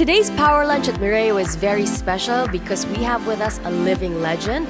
Today's Power Lunch at Mireio is very special because we have with us a living legend,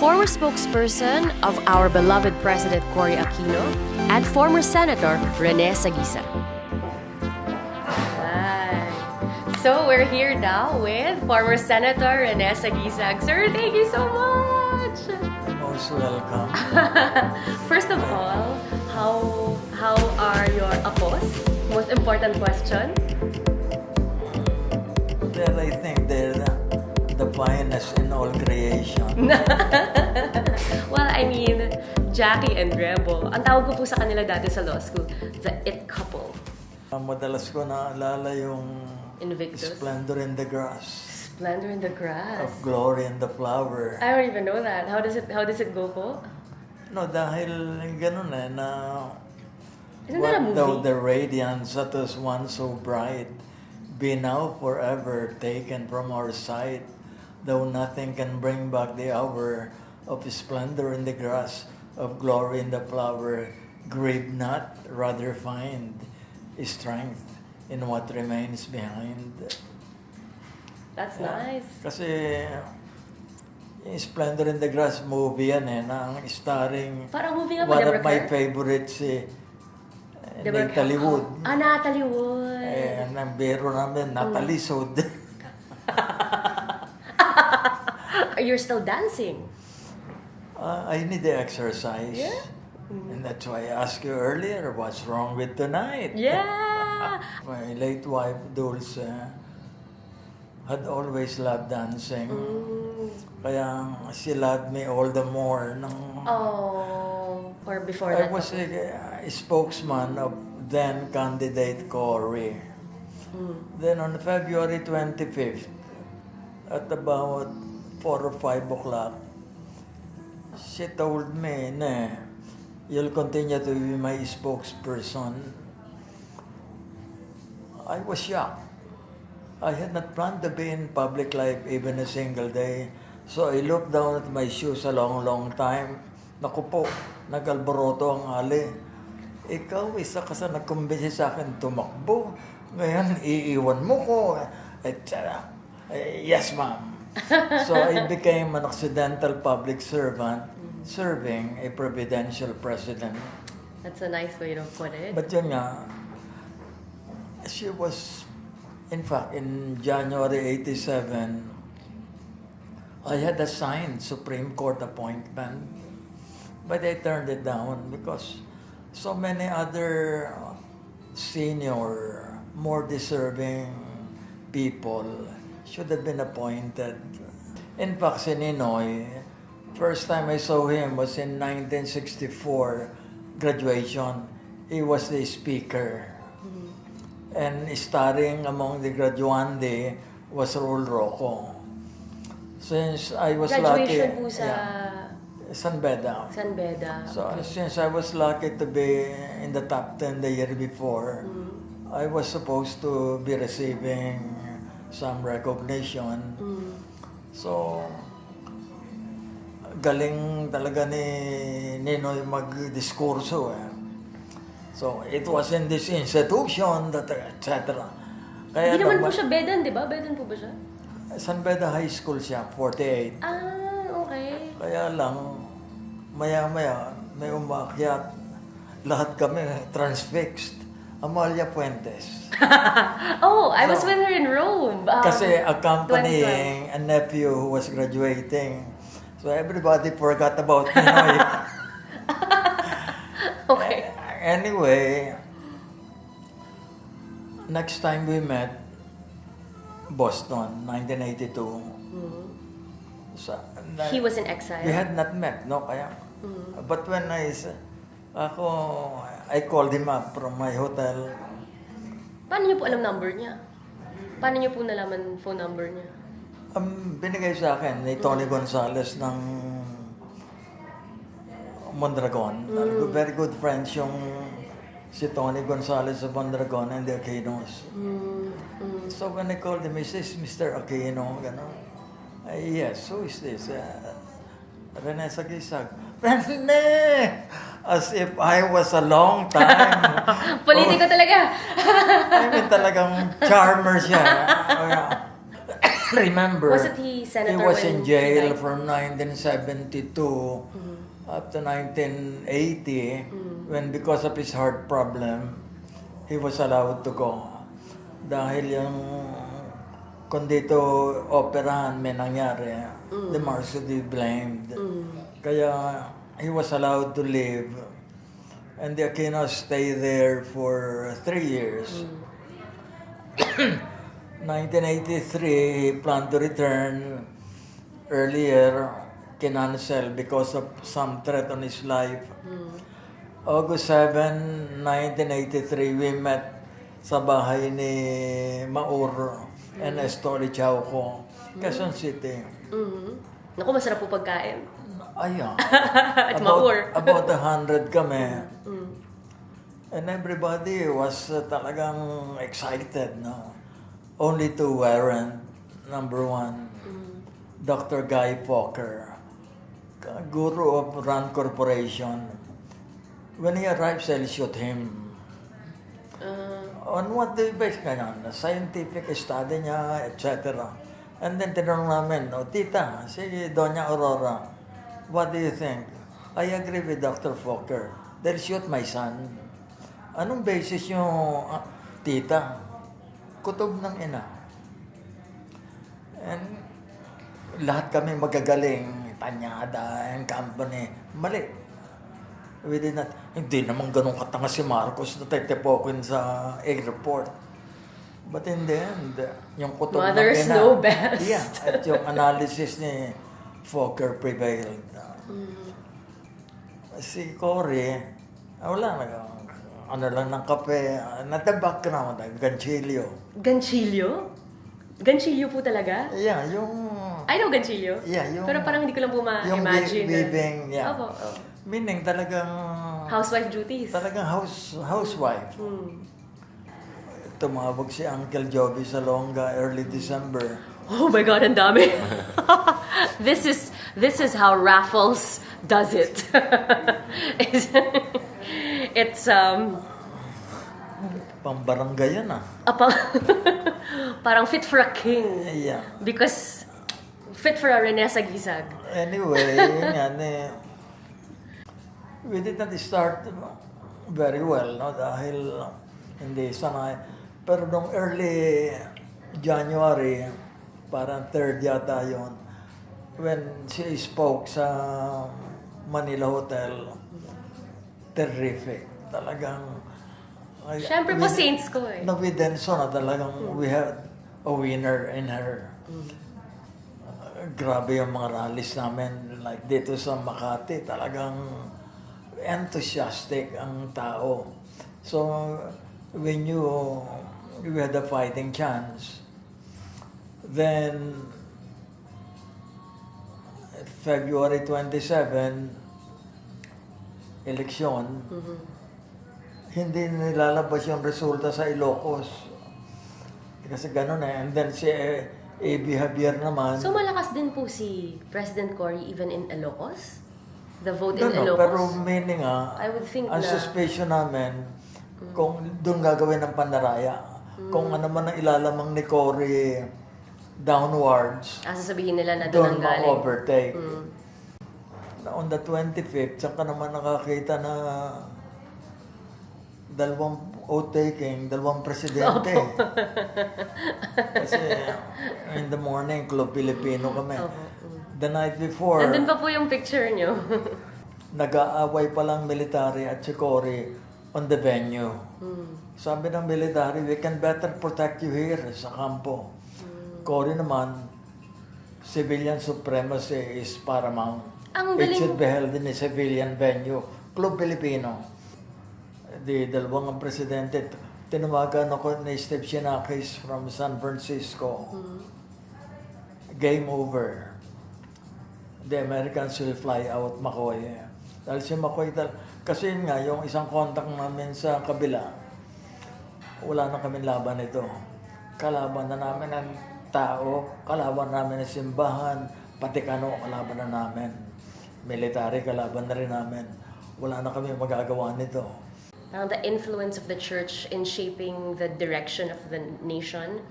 former spokesperson of our beloved President Cory Aquino, and former Senator Rene Saguisag. Hi. So we're here now with former Senator Rene Saguisag. Sir, thank you so much. Most welcome. First of all, how are your apos? Most important question. Well, I think they're the finest in all creation. Well, I mean, Jackie and Rebo. Ang tawag ko po sa kanila dati sa law school, the it couple. Madalas ko naalala yung Invictus. Splendor in the Grass, Splendor in the grass. of Glory in the Flower. I don't even know that. How does it go po? No, dahil ganun na Isn't that a movie? though the radiance that was once so bright, be now forever taken from our sight, though nothing can bring back the hour of splendor in the grass, of glory in the flower, grieve not, rather find strength in what remains behind. That's nice. Kasi yung Splendor in the Grass movie yan na ang starring Parang movie nga ba, one of Deborah my Kerr? favorites, Deborah Natalie Kerr. Wood. Natalie Wood. Ang biro namin, Natalie Sud. You're still dancing. I need the exercise. Yeah. And that's why I asked you earlier, what's wrong with tonight? Yeah. My late wife, Dulce, had always loved dancing. Kaya she loved me all the more. Or before I that. was a spokesman of then candidate Cory. Then on February 25th, at about 4 or 5 o'clock, she told me, you'll continue to be my spokesperson. I was shocked. I had not planned to be in public life even a single day. So I looked down at my shoes a long time. Naku po, nag-alboroto ang ali. Ikaw, isa ka sa nagkumbinsi sa akin tumakbo. Ngayon, iiwan mo ko. Yes, ma'am. So I became an accidental public servant serving a providential president. That's a nice way to put it. But yun nga, she was, in fact, in January 87, I had a signed Supreme Court appointment, but I turned it down because so many other senior, more deserving people should have been appointed. In fact, si Ninoy, first time I saw him was in 1964 graduation. He was the speaker. And starring among the graduandi was Raul Rocco. Since I was Graduation po lucky, sa San Beda. San Beda. So since I was lucky to be in the top 10 the year before, I was supposed to be receiving some recognition. So galing talaga ni Ninoy mag-diskurso. So it was in this institution that etc. Kaya Hindi naman po siya Bedan, di ba? Bedan po ba siya? San Beda High School siya, 48. Okay. Kaya lang, maya-maya, may umakyat. Lahat kami transfixed. Amalia Fuentes. I was with her in Rome. Kasi accompanying a nephew who was graduating. So everybody forgot about me. Okay. Anyway, next time we met, Boston, 1982. So, He was in exile. we had not met, no? Kaya, but when I called him up from my hotel. Paano niyo po alam number niya? Paano niyo po nalaman phone number niya? Binigay sa akin ni Tony Gonzales ng Mondragon. Very good friends yung si Tony Gonzales of Mondragon and the Aquinos. So when I called him, he says, Mr. Aquino, gano'n. Yes, who is this? Rene Saguisag. Rene! As if I was a long time. Politiko talaga. I mean, talagang charmer siya. Remember, Wasn't he senator he was when in jail he died? from 1972 up to 1980 when because of his heart problem, he was allowed to go. Dahil yung kung dito operahan may nangyari, the Margaux should be blamed. Kaya he was allowed to live. And the Aquino stayed there for 3 years. 1983, he planned to return earlier, kinancel because of some threat on his life. August 7, 1983, we met sa bahay ni Maur and Estoy Chauco, Quezon City. Naku, masarap po pagkain. Ayan. At Maur. About 100 kami. And everybody was talagang excited, no? Only two weren't. Number one, Dr. Guy Fokker, guru of Rand Corporation. When he arrives, I'll shoot him. On what they base ganyan? Scientific study niya, etc. And then tinanong namin, tita, si Doña Aurora, what do you think? I agree with Dr. Fokker. They'll shoot my son. Anong basis yung tita? Kutob ng ina. And lahat kami magagaling, Tanyada and company. Mali. We did not, hindi naman ganun katanga si Marcos na tetepokin sa airport. But in the end, yung kutob Mothers ng ina. know best. Yeah, at yung analysis ni Fokker prevailed. Si Cory, wala ano lang ng kape, nasa background, ganchillo. Ganchillo? Ganchillo po talaga? Yeah, yung... I know ganchillo. Yeah, yung... Pero parang hindi ko lang po Yung ma-imagine. weaving, yeah. Opo. Meaning talagang... Housewife duties. Talagang housewife. Tumawag si Uncle Joby Salonga early December. Oh my God, ang dami. This is how Raffles does it. It's Pambarangay yan parang fit for a king. Yeah. Because fit for a Rene Saguisag. Anyway, yun yan we did not start very well, no? Dahil hindi sanay. Pero nung early January, parang 3rd yata yun, when she spoke sa Manila Hotel, terrific. Talagang... Siyempre po, saints ko eh. No, with Denso na talagang we had a winner in her. Grabe yung mga rallies namin. Like dito sa Makati, talagang enthusiastic ang tao. So, we knew we had a fighting chance. Then, February 27, eleksyon, hindi nilalabas yung resulta sa Ilocos. Kasi gano'n And then si A.B. Javier naman. So malakas din po si President Cory even in Ilocos? The vote in No, Ilocos? pero meaning I would think ang na... suspicion namin, kung doon gagawin ng pandaraya, kung ano man ang ilalamang ni Cory downwards, sasabihin nila na doon ang doon galing. ma-overtake. On the 25th, saka naman nakakita na dalawang oath-taking, dalawang presidente. Kasi in the morning, Club Filipino kami. The night before, Nandun pa po yung picture nyo. nag-aaway pa lang military at si Cory on the venue. Sabi ng military, we can better protect you here sa kampo. Cory naman, civilian supremacy is paramount. Ang It galing. should be held in a civilian venue. Club Filipino. Dalawang ang presidente. Tinawagan ako ni Steve Shinakis from San Francisco. Game over. The Americans will fly out McCoy. Dahil si McCoy, kasi nga, yung isang contact namin sa kabila, wala na kami laban ito. Kalaban na namin ang tao, kalaban namin ang simbahan, pati kano, kalaban na namin. Military, kalaban na rin namin. wala na kami magagawa nito. The influence of the church in shaping the direction of the nation.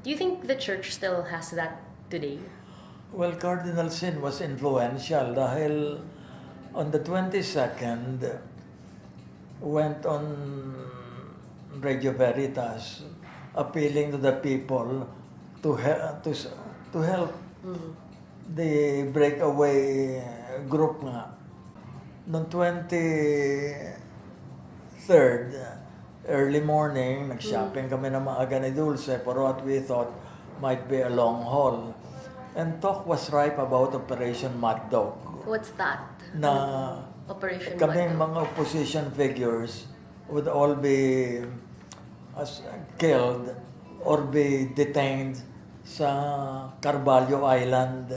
Do you think the church still has that today? Well, Cardinal Sin was influential dahil on the 22nd went on Radio Veritas appealing to the people to help the breakaway group nga. Noong 23rd, early morning, nag-shopping kami na maaga ni Dulce for what we thought might be a long haul. And talk was ripe about Operation Mad Dog. What's that? Na Operation kaming Mad Dog? mga opposition figures would all be killed or be detained sa Carvalho Island.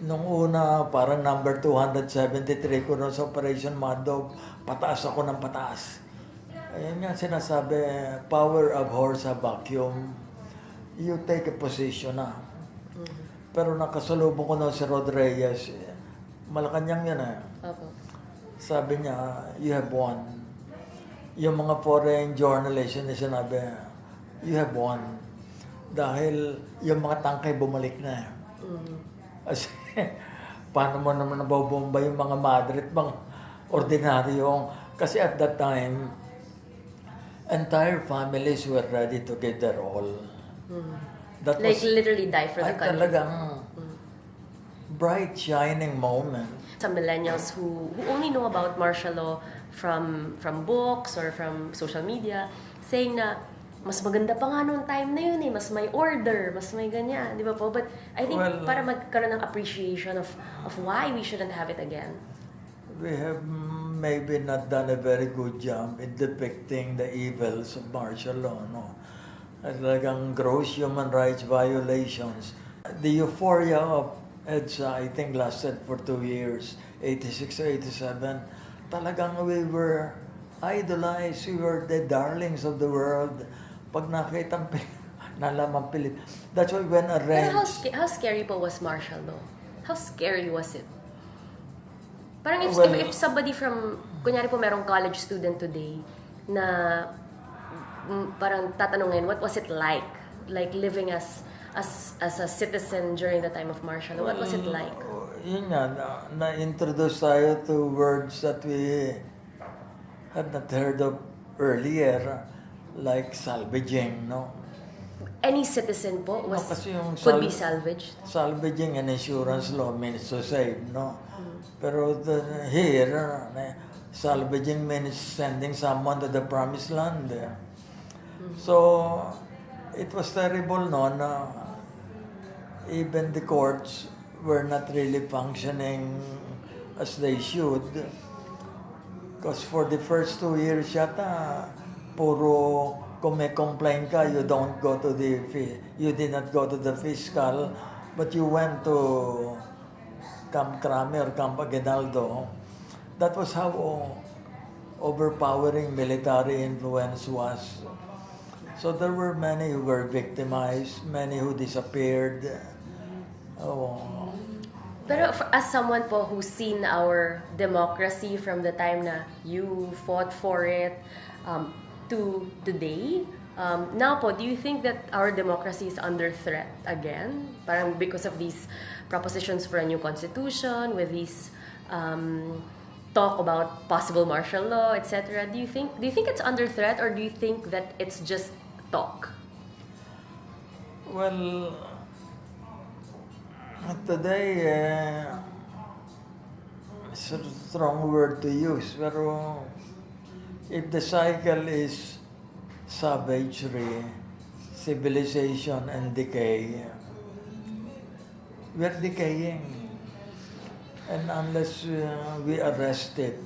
Nung una, parang number 273 ko sa Operation Mad Dog, pataas ako ng pataas. Ayun nga sinasabi, power abhors a vacuum. You take a position na. Pero nakasalubong ko na si Rod Reyes, Malacanang yan eh. Opo. Sabi niya, you have won. Yung mga foreign journalists na sinabi, you have won. Dahil yung mga tangkay bumalik na. Kasi, paano mo naman nabobomba yung mga Madrid, mga ordinaryong. Kasi at that time, entire families were ready to give their all. That Like was, literally die for the ay, country. talagang bright, shining moment. Some millennials who only know about martial law from books or from social media, saying na, mas maganda pa nga noong time na yun eh, mas may order, mas may ganyan, di ba po? But I think para magkaroon ng appreciation of why we shouldn't have it again. We have maybe not done a very good job in depicting the evils of martial law, no? Talagang gross human rights violations. The euphoria of EDSA, I think, lasted for 2 years, 86 to 87. Talagang we were idolized, we were the darlings of the world. Pag nakita nalaman pilit. That's why when arranged... Pero how scary po was martial law? How scary was it? Parang if somebody from, kunyari po merong college student today na parang tatanungin, what was it like? Like living as a citizen during the time of martial law. What was it like? Yun nga, na-introduce tayo to words that we had not heard of earlier, like salvaging, no? Any citizen po was, kasi yung could be salvaged? Salvaging and insurance law means to save, no? Pero here, salvaging means sending someone to the promised land. So, it was terrible, no? Na even the courts were not really functioning as they should. Because for the first 2 years yata, puro kung may complain ka, you did not go to the fiscal, but you went to Camp Crame or Camp Aguinaldo. That was how overpowering military influence was. So there were many who were victimized, many who disappeared. Pero as someone po who's seen our democracy from the time na you fought for it to today, now po, do you think that our democracy is under threat again? Parang because of these propositions for a new constitution, with these talk about possible martial law, etc. Do you think it's under threat, or do you think that it's just talk? Well, today, it's a strong word to use, pero if the cycle is savagery, civilization, and decay, we're decaying. And unless we arrest it,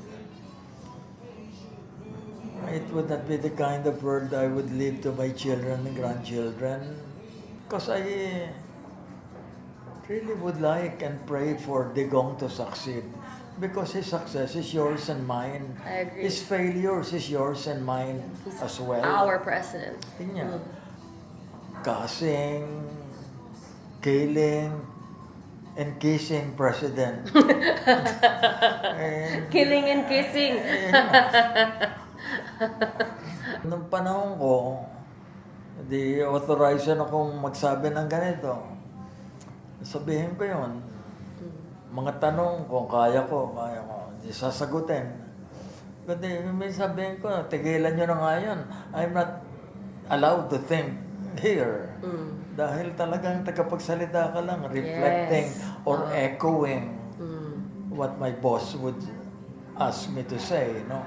it would not be the kind of world I would leave to my children and grandchildren. Because I really would like and pray for Digong to succeed. Because his success is yours and mine. I agree. His failures is yours and mine as well. Our president. Yun Casing, killing, and kissing president. And Killing and kissing. Nung panahon ko, di authorized akong magsabi ng ganito. Sabihin ko yun. Mga tanong kung kaya ko, di sasagutin. Kundi may sabihin ko, tigilan nyo na nga yun. I'm not allowed to think here. Dahil talagang tagapagsalita ka lang, reflecting or echoing what my boss would ask me to say, no?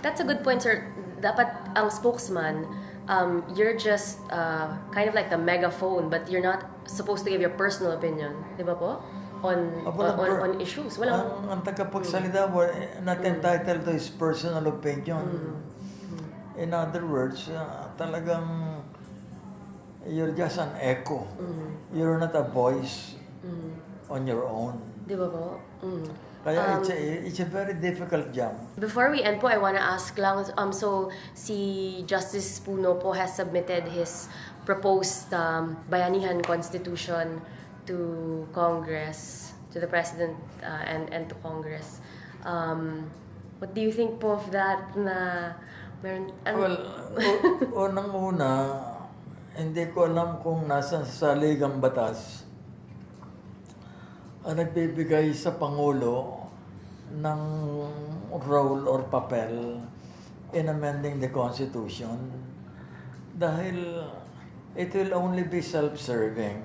That's a good point, sir. Dapat ang spokesman, you're just kind of like the megaphone, but you're not supposed to give your personal opinion, di ba po? On issues. Ang tagapagsalita, not entitled to his personal opinion. In other words, talagang you're just an echo. You're not a voice on your own. Di ba po? Kaya it's a very difficult job. Before we end po, I want to ask lang, so si Justice Puno po has submitted his proposed Bayanihan Constitution to Congress, to the President and to Congress. What do you think po of that na meron? Well, unang-una, hindi ko alam kung nasa saligang batas ang nagbibigay sa Pangulo ng role or papel in amending the Constitution dahil it will only be self-serving.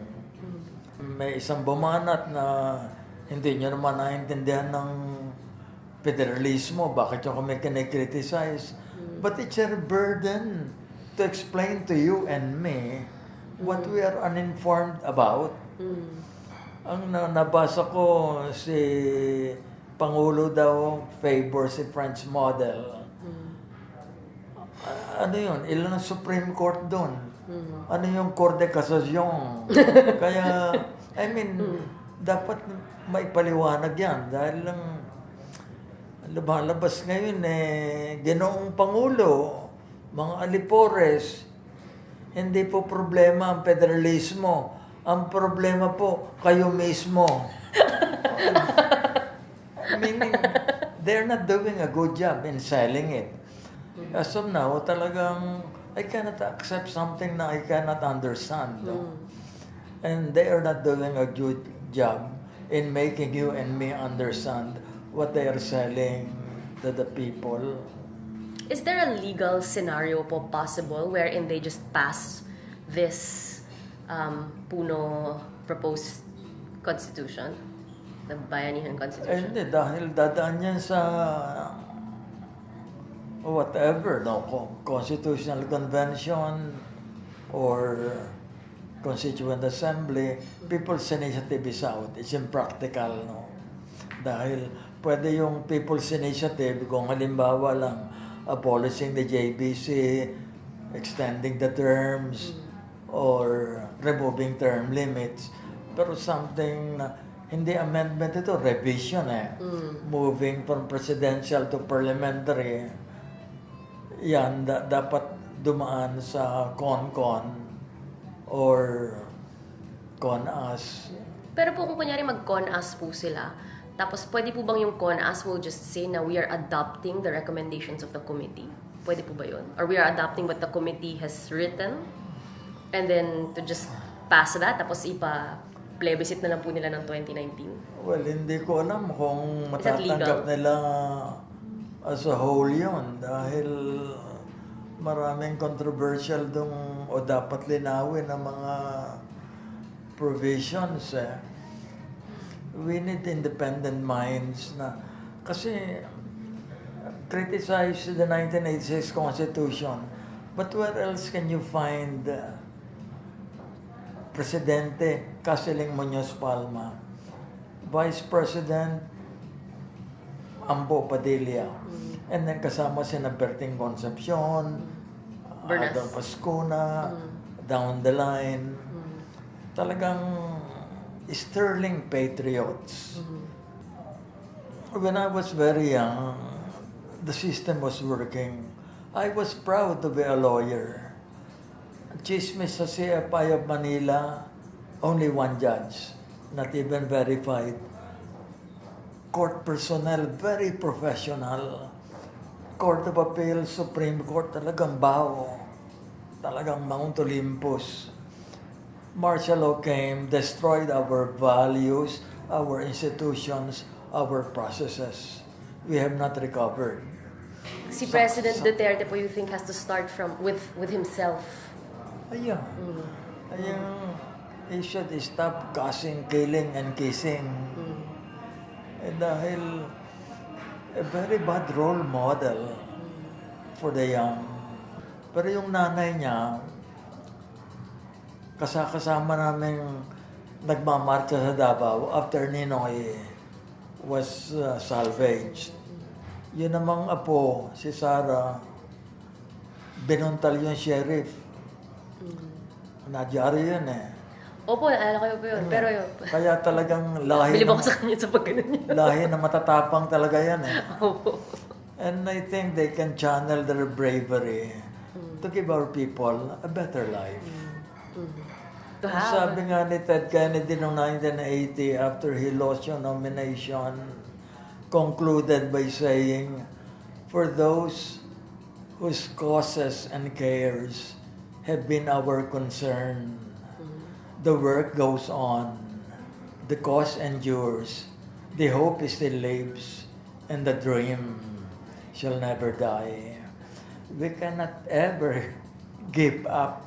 May isang bumanat na hindi nyo naman naintindihan ng federalismo, bakit nyo kami kinikriticize. But it's a burden to explain to you and me what we are uninformed about. Ang nabasa ko, si Pangulo daw favor si French model. Ano yun? Ilan ang Supreme Court doon? Ano yung Cour de Cassation? Kaya, I mean, dapat maipaliwanag yan. Dahil lang, lumalabas ngayon Ginoong Pangulo, mga alipores, hindi po problema ang federalismo. Ang problema po, kayo mismo. Meaning, they're not doing a good job in selling it. As of now, talagang, I cannot accept something na I cannot understand. No? And they are not doing a good job in making you and me understand what they are selling to the people. Is there a legal scenario po possible wherein they just pass this Puno proposed constitution, the Bayanihan Constitution? Hindi, dahil dadaan yan sa whatever, no? Constitutional Convention or Constituent Assembly. People's Initiative is out. It's impractical, no? Dahil pwede yung People's Initiative kung halimbawa lang abolishing the JBC, extending the terms, or removing term limits. Pero something na hindi amendment ito, revision Moving from presidential to parliamentary. Yan, dapat dumaan sa CON-CON or CON-AS. Pero po kung kunyari mag-CON-AS po sila, tapos pwede po bang yung CON-AS will just say na we are adopting the recommendations of the committee? Pwede po ba yun? Or we are adopting what the committee has written? And then to just pass that, tapos plebiscite na lang po nila ng 2019? Well, hindi ko alam kung matatanggap nila as a whole yun. Dahil maraming controversial dong o dapat linawin ng mga provisions. We need independent minds na kasi criticize the 1986 Constitution. But where else can you find Presidente Casiling Muñoz Palma, Vice President Ambo Padilla, and then kasama si Berting Concepcion, Adolfo Pascuna, down the line. Talagang sterling patriots. When I was very young, the system was working. I was proud to be a lawyer. Chismis sa CFI of Manila, only one judge, not even verified. court personnel, very professional. Court of Appeal, Supreme Court, talagang bao. Talagang Mount Olympus. Martial law came, destroyed our values, our institutions, our processes. We have not recovered. Si President Duterte po, you think, has to start from with himself? Ayan. He should stop cussing, killing, and kissing. Dahil a very bad role model for the young. Pero yung nanay niya, kasama namin nagmamarcha sa Davao after Ninoy was salvaged. Yun namang apo, si Sarah, binuntal yung sheriff. Nadyari yun eh. Opo, naalala ko po yun. Pero yun. Kaya talagang lahi Bilib ako sa kanya sa pagganon niya. lahi na matatapang talaga yan eh. Opo. And I think they can channel their bravery to give our people a better life. To have. Sabi nga ni Ted Kennedy noong 1980 after he lost your nomination, concluded by saying, for those whose causes and cares have been our concern, the work goes on, the cause endures, the hope still lives, and the dream shall never die. We cannot ever give up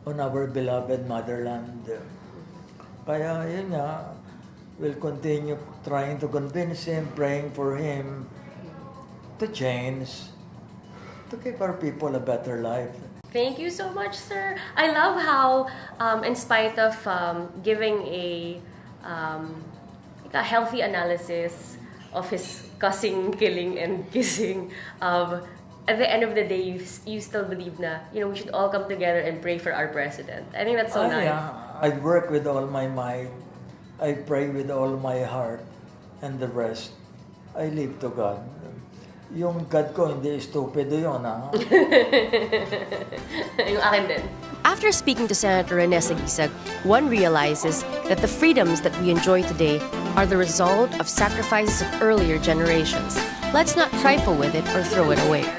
on our beloved motherland. Kaya yun nga, we'll continue trying to convince him, praying for him to change, to give our people a better life. Thank you so much, sir. I love how, in spite of giving a healthy analysis of his cussing, killing, and kissing, at the end of the day, you still believe na, we should all come together and pray for our president. I think that's so nice. Yeah. I work with all my might. I pray with all my heart. And the rest, I leave to God. Yung God ko, hindi stupido yun, ha? Yung akin din. After speaking to Senator Rene Saguisag, one realizes that the freedoms that we enjoy today are the result of sacrifices of earlier generations. Let's not trifle with it or throw it away.